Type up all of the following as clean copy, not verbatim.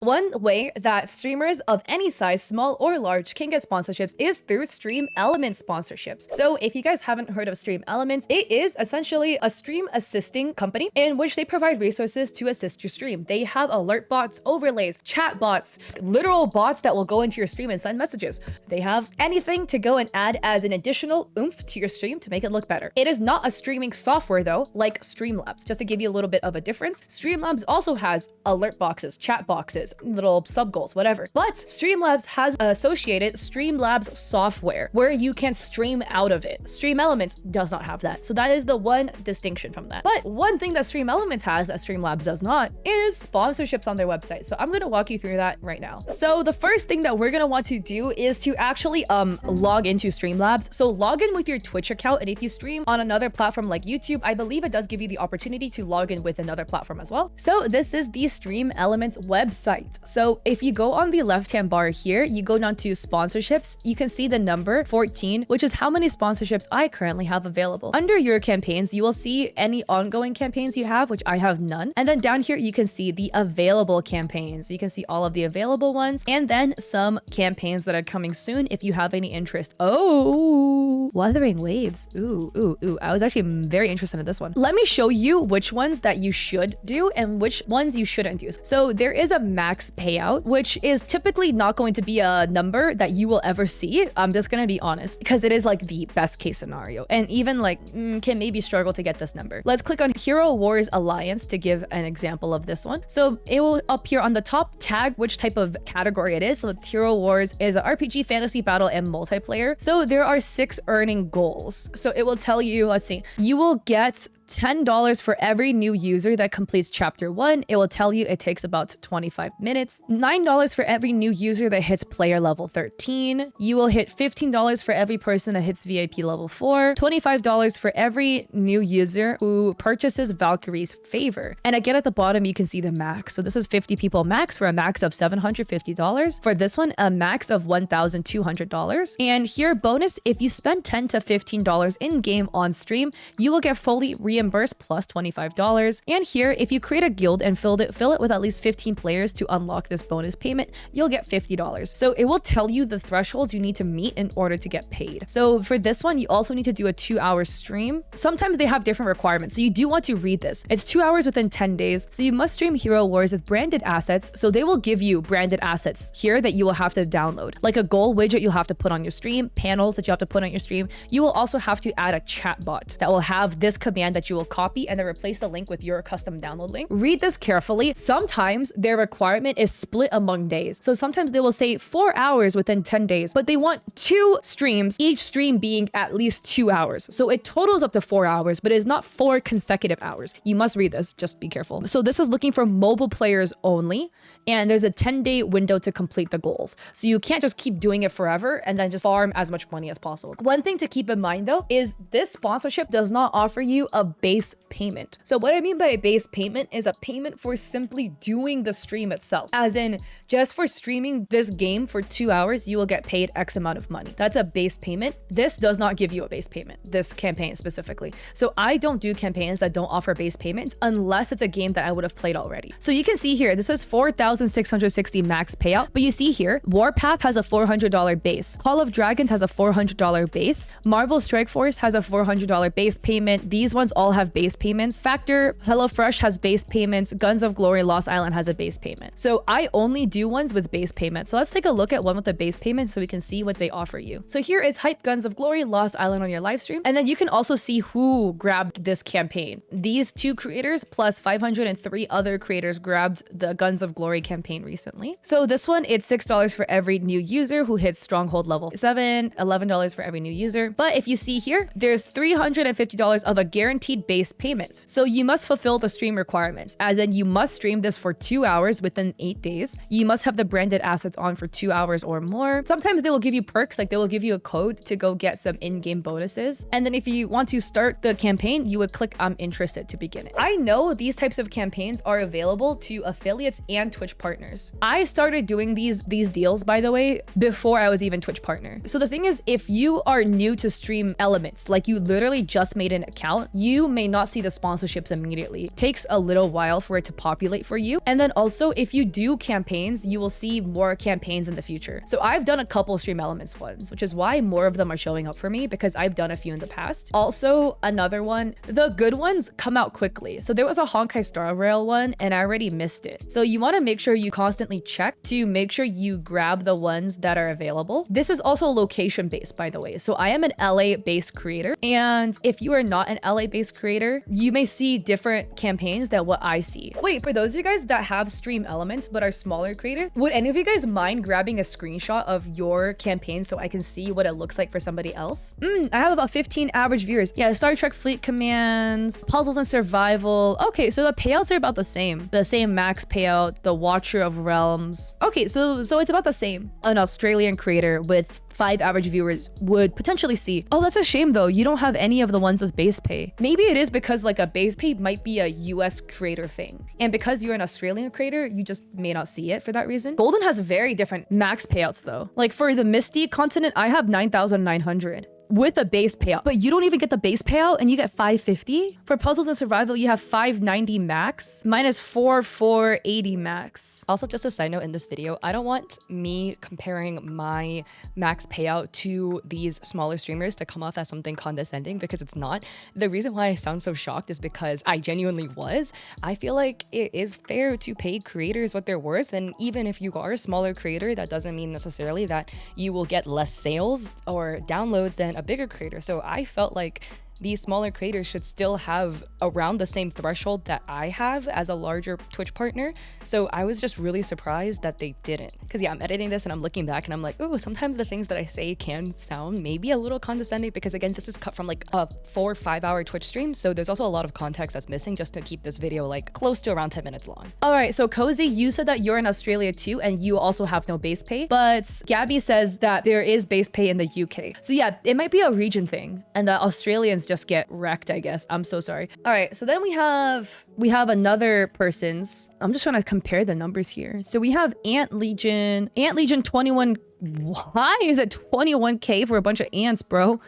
One way that streamers of any size, small or large, can get sponsorships is through Stream Elements sponsorships. So if you guys haven't heard of Stream Elements, it is essentially a stream assisting company in which they provide resources to assist your stream. They have alert bots, overlays, chat bots, literal bots that will go into your stream and send messages. They have anything to go and add as an additional oomph to your stream to make it look better. It is not a streaming software though, like Streamlabs. Just to give you a little bit of a difference, Streamlabs also has alert boxes, chat boxes, little sub goals, whatever. But Streamlabs has associated Streamlabs software where you can stream out of it. Stream Elements does not have that. So that is the one distinction from that. But one thing that Stream Elements has that Streamlabs does not is sponsorships on their website. So I'm going to walk you through that right now. So the first thing that we're going to want to do is to actually log into Streamlabs. So log in with your Twitch account, and if you stream on another platform like YouTube, I believe it does give you the opportunity to log in with another platform as well. So this is the Stream Elements website. So if you go on the left-hand bar here, you go down to sponsorships, you can see the number 14, which is how many sponsorships I currently have available. Under your campaigns, you will see any ongoing campaigns you have, which I have none. And then down here, you can see the available campaigns. You can see all of the available ones, and then some campaigns that are coming soon if you have any interest. Oh, Wuthering Waves. Ooh. I was actually very interested in this one. Let me show you which ones that you should do and which ones you shouldn't do. So there is a max payout, which is typically not going to be a number that you will ever see. I'm just gonna be honest, because it is like the best case scenario, and even like can maybe struggle to get this number. Let's click on Hero Wars Alliance to give an example of this one. So it will appear on the top, tag which type of category it is. So Hero Wars is an RPG, fantasy, battle, and multiplayer. So there are 6 earning goals. So it will tell you, let's see, you will get $10 for every new user that completes chapter 1. It will tell you it takes about 25 minutes. $9 for every new user that hits player level 13. You will hit $15 for every person that hits VIP level 4. $25 for every new user who purchases Valkyrie's Favor. And again, at the bottom, you can see the max. So this is 50 people max for a max of $750. For this one, a max of $1,200. And here, bonus, if you spend $10 to $15 in game on stream, you will get fully reimbursed plus $25. And here, if you create a guild and fill it with at least 15 players to unlock this bonus payment, you'll get $50. So it will tell you the thresholds you need to meet in order to get paid. So for this one, you also need to do a 2-hour stream. Sometimes they have different requirements, so you do want to read this. It's 2 hours within 10 days. So you must stream Hero Wars with branded assets. So they will give you branded assets here that you will have to download, like a goal widget you'll have to put on your stream, panels that you have to put on your stream. You will also have to add a chat bot that will have this command that you will copy and then replace the link with your custom download link. Read this carefully. Sometimes their requirement is split among days. So sometimes they will say 4 hours within 10 days, but they want 2 streams, each stream being at least 2 hours. So it totals up to 4 hours, but it is not 4 consecutive hours. You must read this, just be careful. So this is looking for mobile players only, and there's a 10-day window to complete the goals. So you can't just keep doing it forever and then just farm as much money as possible. One thing to keep in mind though is this sponsorship does not offer you a base payment. So what I mean by a base payment is a payment for simply doing the stream itself. As in, just for streaming this game for 2 hours, you will get paid X amount of money. That's a base payment. This does not give you a base payment, this campaign specifically. So I don't do campaigns that don't offer base payments unless it's a game that I would have played already. So you can see here, this is 4,660 max payout, but you see here, Warpath has a $400 base. Call of Dragons has a $400 base. Marvel Strike Force has a $400 base payment. These ones all have base payments. Factor, HelloFresh has base payments. Guns of Glory, Lost Island has a base payment. So I only do ones with base payments. So let's take a look at one with a base payment so we can see what they offer you. So here is Hype Guns of Glory, Lost Island on your live stream. And then you can also see who grabbed this campaign. These 2 creators plus 503 other creators grabbed the Guns of Glory campaign recently. So this one, it's $6 for every new user who hits Stronghold level 7, $11 for every new user. But if you see here, there's $350 of a guaranteed base payments. So you must fulfill the stream requirements, as in you must stream this for 2 hours within 8 days. You must have the branded assets on for 2 hours or more. Sometimes they will give you perks, like they will give you a code to go get some in-game bonuses. And then if you want to start the campaign, you would click I'm interested to begin it. I know these types of campaigns are available to affiliates and Twitch partners. I started doing these deals, by the way, before I was even Twitch partner. So the thing is, if you are new to Stream Elements, like you literally just made an account, you you may not see the sponsorships immediately. It takes a little while for it to populate for you. And then also, if you do campaigns, you will see more campaigns in the future. So I've done a couple Stream Elements ones, which is why more of them are showing up for me, because I've done a few in the past. Also, another one, the good ones come out quickly. So there was a Honkai Star Rail one and I already missed it. So you want to make sure you constantly check to make sure you grab the ones that are available. This is also location based, by the way. So I am an LA based creator, and if you are not an LA based creator, you may see different campaigns than what I see. Wait, for those of you guys that have Stream Elements but are smaller creators, would any of you guys mind grabbing a screenshot of your campaign so I can see what it looks like for somebody else? I have about 15 average viewers. Yeah, Star Trek Fleet Commands, Puzzles and Survival. Okay, so the payouts are about the same. The same max payout, the Watcher of Realms. Okay, so it's about the same. An Australian creator with 5 average viewers would potentially see, oh, that's a shame though, you don't have any of the ones with base pay. Maybe it is because like a base pay might be a US creator thing. And because you're an Australian creator, you just may not see it for that reason. Golden has very different max payouts though. Like for the Misty continent, I have 9,900. With a base payout, but you don't even get the base payout and you get 550. For Puzzles and Survival, you have 590 max. Mine is 480 max. Also, just a side note in this video, I don't want me comparing my max payout to these smaller streamers to come off as something condescending, because it's not. The reason why I sound so shocked is because I genuinely was. I feel like it is fair to pay creators what they're worth, and even if you are a smaller creator, that doesn't mean necessarily that you will get less sales or downloads than a bigger creator. So I felt like these smaller creators should still have around the same threshold that I have as a larger Twitch partner. So I was just really surprised that they didn't. Because yeah, I'm editing this and I'm looking back and I'm like, oh, sometimes the things that I say can sound maybe a little condescending, because again, this is cut from like a 4 or 5 hour Twitch stream. So there's also a lot of context that's missing just to keep this video like close to around 10 minutes long. All right, so Cozy, you said that you're in Australia too and you also have no base pay, but Gabby says that there is base pay in the UK. So yeah, it might be a region thing and the Australians just get wrecked, I guess. I'm so sorry. All right, so then we have another person's. I'm just trying to compare the numbers here. So we have Ant Legion 21. Why is it 21k for a bunch of ants, bro?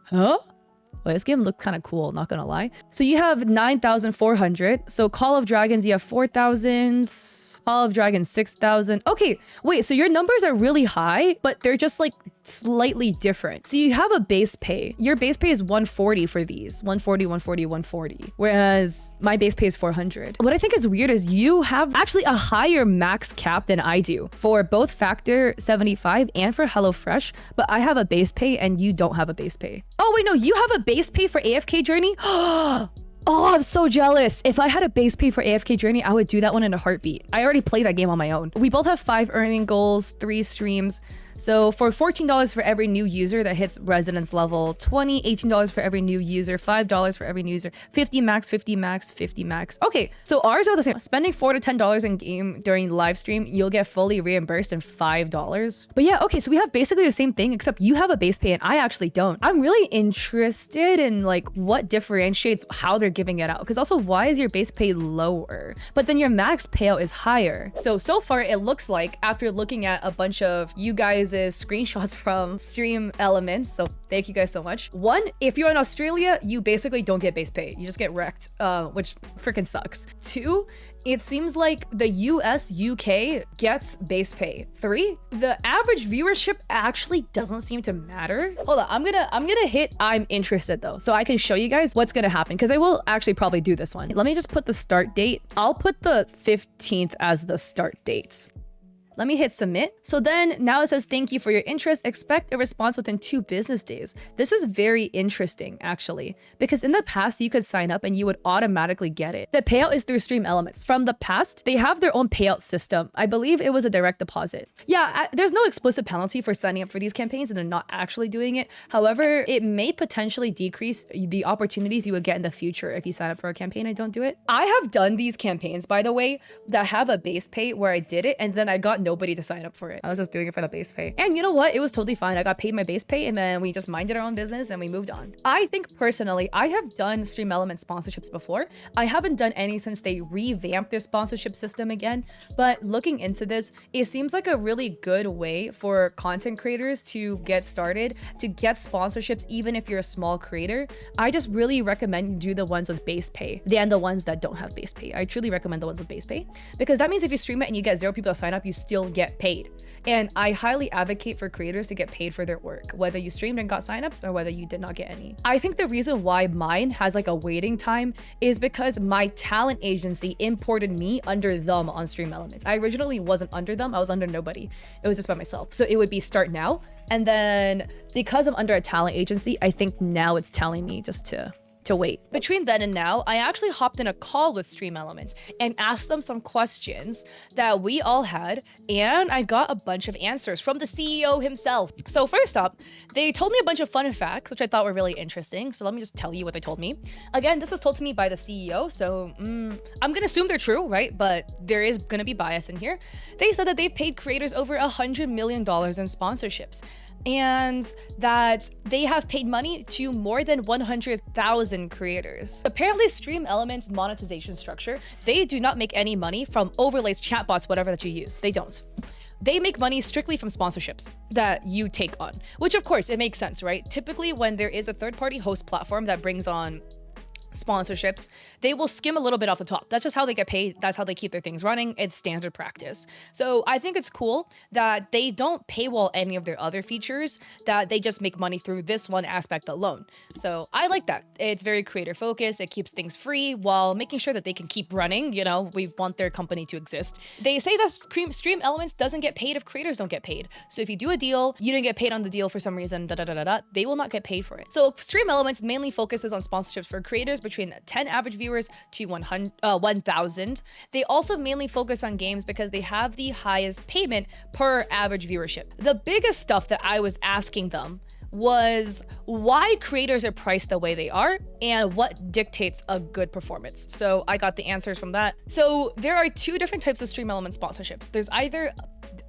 Huh? Well, this game looked kind of cool, not gonna lie. So you have 9,400. So Call of Dragons, you have 4,000. Call of Dragons, 6,000. Okay, wait, so your numbers are really high, but they're just like slightly different. So you have a base pay. Your base pay is 140 for these. 140, 140, 140. Whereas my base pay is 400. What I think is weird is you have actually a higher max cap than I do for both Factor 75 and for HelloFresh, but I have a base pay and you don't have a base pay. Oh wait, no, you have a base pay for AFK Journey? Oh, I'm so jealous. If I had a base pay for AFK Journey, I would do that one in a heartbeat. I already played that game on my own. We both have 5 earning goals, 3 streams. So for $14 for every new user that hits residence level, $18 for every new user, $5 for every new user, 50 max, 50 max, 50 max. Okay, so ours are the same. Spending $4 to $10 in game during live stream, you'll get fully reimbursed in $5. But yeah, okay, so we have basically the same thing, except you have a base pay and I actually don't. I'm really interested in like what differentiates how they're giving it out. Because also, why is your base pay lower? But then your max payout is higher. So far it looks like, after looking at a bunch of you guys' screenshots from Stream Elements, so thank you guys so much. 1, if you're in Australia, you basically don't get base pay. You just get wrecked, which freaking sucks. 2, it seems like the US, UK gets base pay. 3, the average viewership actually doesn't seem to matter. Hold on, I'm gonna hit I'm interested though, so I can show you guys what's gonna happen, because I will actually probably do this one. Let me just put the start date. I'll put the 15th as the start date. Let me hit submit. So then now it says, thank you for your interest. Expect a response within 2 business days. This is very interesting, actually, because in the past you could sign up and you would automatically get it. The payout is through Stream Elements. From the past, they have their own payout system. I believe it was a direct deposit. Yeah, there's no explicit penalty for signing up for these campaigns and they're not actually doing it. However, it may potentially decrease the opportunities you would get in the future if you sign up for a campaign and don't do it. I have done these campaigns, by the way, that have a base pay where I did it and then I got nobody to sign up for it. I was just doing it for the base pay. And you know what? It was totally fine. I got paid my base pay and then we just minded our own business and we moved on. I think personally, I have done Stream Elements sponsorships before. I haven't done any since they revamped their sponsorship system again, but looking into this, it seems like a really good way for content creators to get started, to get sponsorships even if you're a small creator. I just really recommend you do the ones with base pay than the ones that don't have base pay. I truly recommend the ones with base pay because that means if you stream it and you get 0 people to sign up, you still get paid. And I highly advocate for creators to get paid for their work, whether you streamed and got signups or whether you did not get any. I think the reason why mine has like a waiting time is because my talent agency imported me under them on Stream Elements. I originally wasn't under them. I was under nobody. It was just by myself. So it would be start now. And then because I'm under a talent agency, I think now it's telling me just to wait. Between then and now, I actually hopped in a call with Stream Elements and asked them some questions that we all had, and I got a bunch of answers from the CEO himself. So first up, they told me a bunch of fun facts, which I thought were really interesting. So let me just tell you what they told me. Again, this was told to me by the CEO, so I'm gonna assume they're true, right? But there is gonna be bias in here. They said that they've paid creators over $100 million in sponsorships, and that they have paid money to more than 100,000 creators. Apparently, Stream Elements monetization structure, they do not make any money from overlays, chatbots, whatever that you use. They don't. They make money strictly from sponsorships that you take on, which of course it makes sense, right? Typically when there is a third-party host platform that brings on sponsorships, they will skim a little bit off the top. That's just how they get paid. That's how they keep their things running. It's standard practice. So I think it's cool that they don't paywall any of their other features, that they just make money through this one aspect alone. So I like that. It's very creator focused. It keeps things free while making sure that they can keep running. You know, we want their company to exist. They say that Stream Elements doesn't get paid if creators don't get paid. So if you do a deal, you didn't get paid on the deal for some reason, they will not get paid for it. So Stream Elements mainly focuses on sponsorships for creators between 10 average viewers to 1,000. They also mainly focus on games because they have the highest payment per average viewership. The biggest stuff that I was asking them was why creators are priced the way they are and what dictates a good performance. So I got the answers from that. So there are two different types of Stream Elements sponsorships. There's either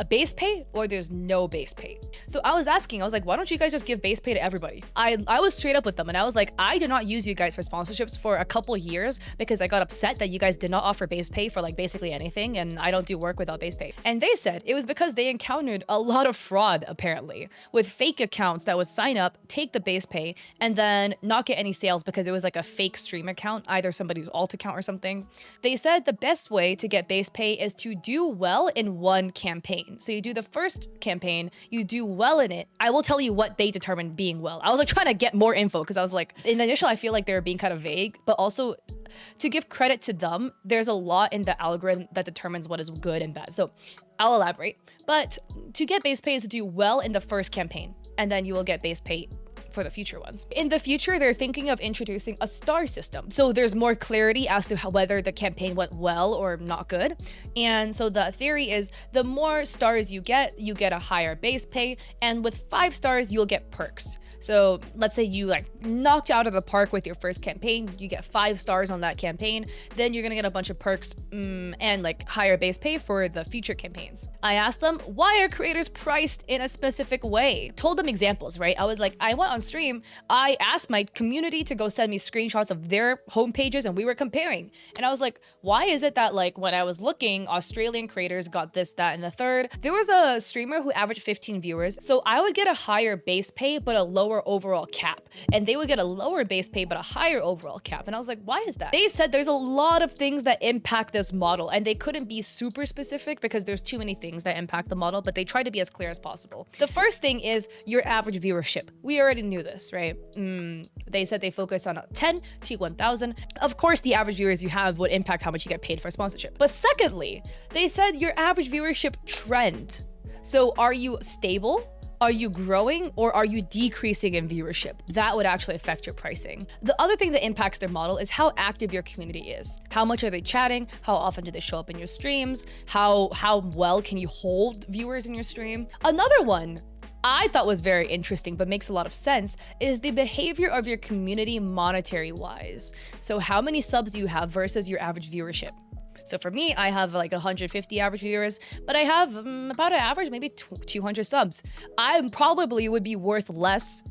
a base pay or there's no base pay. So I was like, why don't you guys just give base pay to everybody? I was straight up with them and I was like, I did not use you guys for sponsorships for a couple years because I got upset that you guys did not offer base pay for like basically anything, and I don't do work without base pay. And they said it was because they encountered a lot of fraud apparently with fake accounts that would sign up, take the base pay, and then not get any sales because it was like a fake stream account, either somebody's alt account or something. They said the best way to get base pay is to do well in one campaign. So you do the first campaign, you do well in it. I will tell you what they determined being well. I was like trying to get more info because I was like, in the initial, I feel like they were being kind of vague, but also to give credit to them, there's a lot in the algorithm that determines what is good and bad. So I'll elaborate, but to get base pay is to do well in the first campaign, and then you will get base pay for the future ones. In the future, they're thinking of introducing a star system. So there's more clarity as to whether the campaign went well or not good. And so the theory is the more stars you get a higher base pay. And with 5 stars, you'll get perks. So let's say you like knocked out of the park with your first campaign, you get 5 stars on that campaign, then you're gonna get a bunch of perks and like higher base pay for the future campaigns. I asked them, why are creators priced in a specific way? Told them examples, right? I was like, I went on stream, I asked my community to go send me screenshots of their homepages and we were comparing. And I was like, why is it that like when I was looking, Australian creators got this, that, and the third? There was a streamer who averaged 15 viewers. So I would get a higher base pay, but a lower overall cap, and they would get a lower base pay but a higher overall cap. And I was like, why is that? They said there's a lot of things that impact this model, and they couldn't be super specific because there's too many things that impact the model, but they tried to be as clear as possible. The first thing is your average viewership. We already knew this, right? They said they focus on 10 to 1,000. Of course, the average viewers you have would impact how much you get paid for sponsorship. But secondly, they said your average viewership trend. So are you stable? Are you growing, or are you decreasing in viewership? That would actually affect your pricing. The other thing that impacts their model is how active your community is. How much are they chatting? How often do they show up in your streams? How well can you hold viewers in your stream? Another one I thought was very interesting but makes a lot of sense is the behavior of your community monetary wise. So how many subs do you have versus your average viewership? So for me, I have like 150 average viewers, but I have about an average, maybe 200 subs. I probably would be worth less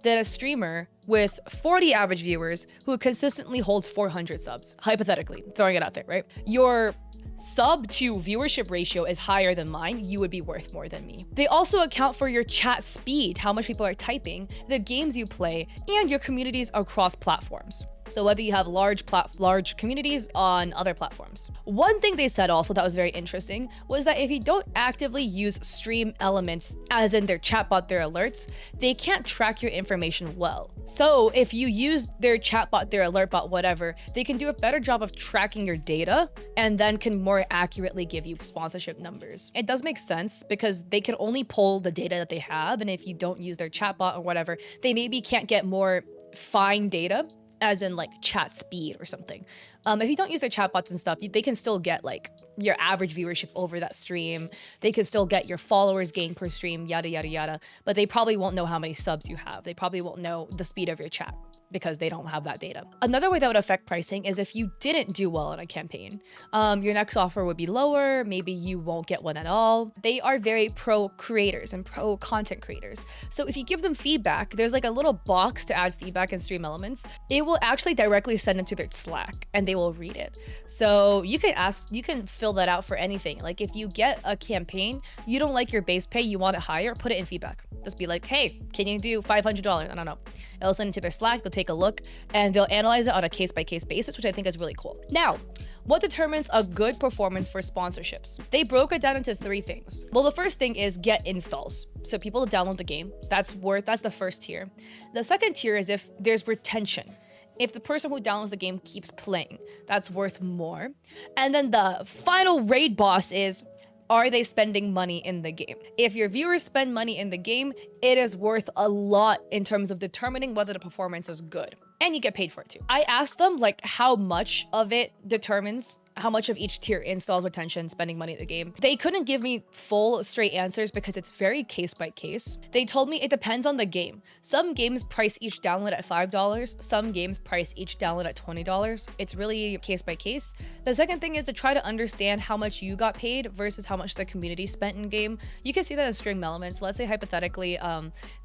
than a streamer with 40 average viewers who consistently holds 400 subs. Hypothetically, throwing it out there, right? Your sub to viewership ratio is higher than mine, you would be worth more than me. They also account for your chat speed, how much people are typing, the games you play, and your communities across platforms. So whether you have large communities on other platforms. One thing they said also that was very interesting was that if you don't actively use STREAMELEMENTS, as in their chatbot, their alerts, they can't track your information well. So if you use their chatbot, their alertbot, whatever, they can do a better job of tracking your data and then can more accurately give you sponsorship numbers. It does make sense because they can only pull the data that they have, and if you don't use their chatbot or whatever, they maybe can't get more fine data, as in like chat speed or something. If you don't use their chatbots and stuff, they can still get like your average viewership over that stream. They can still get your followers gained per stream, yada, yada, yada. But they probably won't know how many subs you have. They probably won't know the speed of your chat because they don't have that data. Another way that would affect pricing is if you didn't do well in a campaign. Your next offer would be lower, maybe you won't get one at all. They are very pro creators and pro content creators. So if you give them feedback, there's like a little box to add feedback in STREAMELEMENTS. It will actually directly send it to their Slack and they will read it. So you can fill that out for anything. Like if you get a campaign, you don't like your base pay, you want it higher, put it in feedback. Just be like, hey, can you do $500? I don't know. It'll send it to their Slack, they'll take a look, and they'll analyze it on a case-by-case basis, which I think is really cool. Now, what determines a good performance for sponsorships? They broke it down into 3 things. Well, the first thing is get installs. So people to download the game, that's the first tier. The second tier is if there's retention. If the person who downloads the game keeps playing, that's worth more. And then the final raid boss is, are they spending money in the game? If your viewers spend money in the game, it is worth a lot in terms of determining whether the performance is good. And you get paid for it too. I asked them like how much of it determines how much of each tier installs, retention, spending money in the game. They couldn't give me full straight answers because it's very case by case. They told me it depends on the game. Some games price each download at $5. Some games price each download at $20. It's really case by case. The second thing is to try to understand how much you got paid versus how much the community spent in game. You can see that in STREAMELEMENTS. Let's say hypothetically,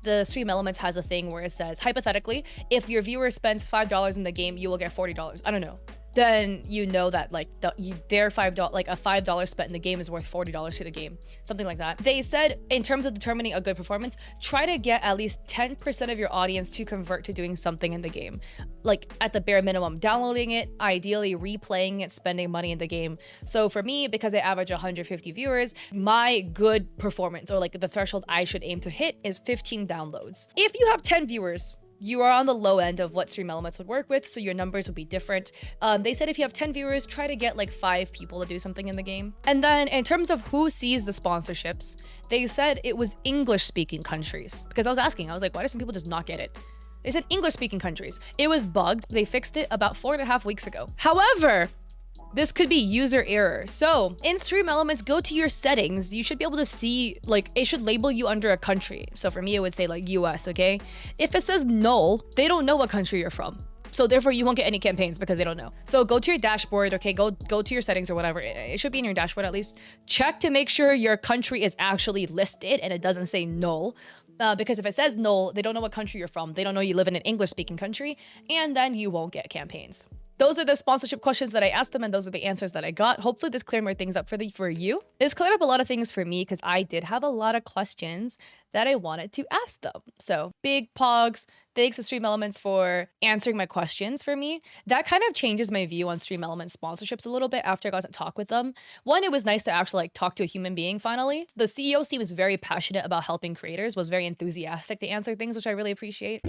the STREAMELEMENTS has a thing where it says, hypothetically, if your viewer spends $5 in the game, you will get $40. I don't know. Then you know that like their $5, like a $5 spent in the game is worth $40 to the game, something like that. They said in terms of determining a good performance, try to get at least 10% of your audience to convert to doing something in the game. Like at the bare minimum, downloading it, ideally replaying it, spending money in the game. So for me, because I average 150 viewers, my good performance or like the threshold I should aim to hit is 15 downloads. If you have 10 viewers, you are on the low end of what STREAMELEMENTS would work with, so your numbers would be different. They said if you have 10 viewers, try to get like 5 people to do something in the game. And then in terms of who sees the sponsorships, they said it was English-speaking countries. Because I was like, why do some people just not get it? They said English-speaking countries. It was bugged. They fixed it about 4.5 weeks ago. However, this could be user error. So in STREAMELEMENTS, go to your settings. You should be able to see, like, it should label you under a country. So for me, it would say like US, okay? If it says null, they don't know what country you're from. So therefore you won't get any campaigns because they don't know. So go to your dashboard, okay? Go to your settings or whatever. It should be in your dashboard at least. Check to make sure your country is actually listed and it doesn't say null. Because if it says null, they don't know what country you're from. They don't know you live in an English-speaking country, and then you won't get campaigns. Those are the sponsorship questions that I asked them, and those are the answers that I got. Hopefully this cleared more things up for you. This cleared up a lot of things for me because I did have a lot of questions that I wanted to ask them. So big pogs, thanks to STREAMELEMENTS for answering my questions for me. That kind of changes my view on STREAMELEMENTS sponsorships a little bit after I got to talk with them. One, it was nice to actually like talk to a human being finally. The CEO seems very passionate about helping creators, was very enthusiastic to answer things, which I really appreciate.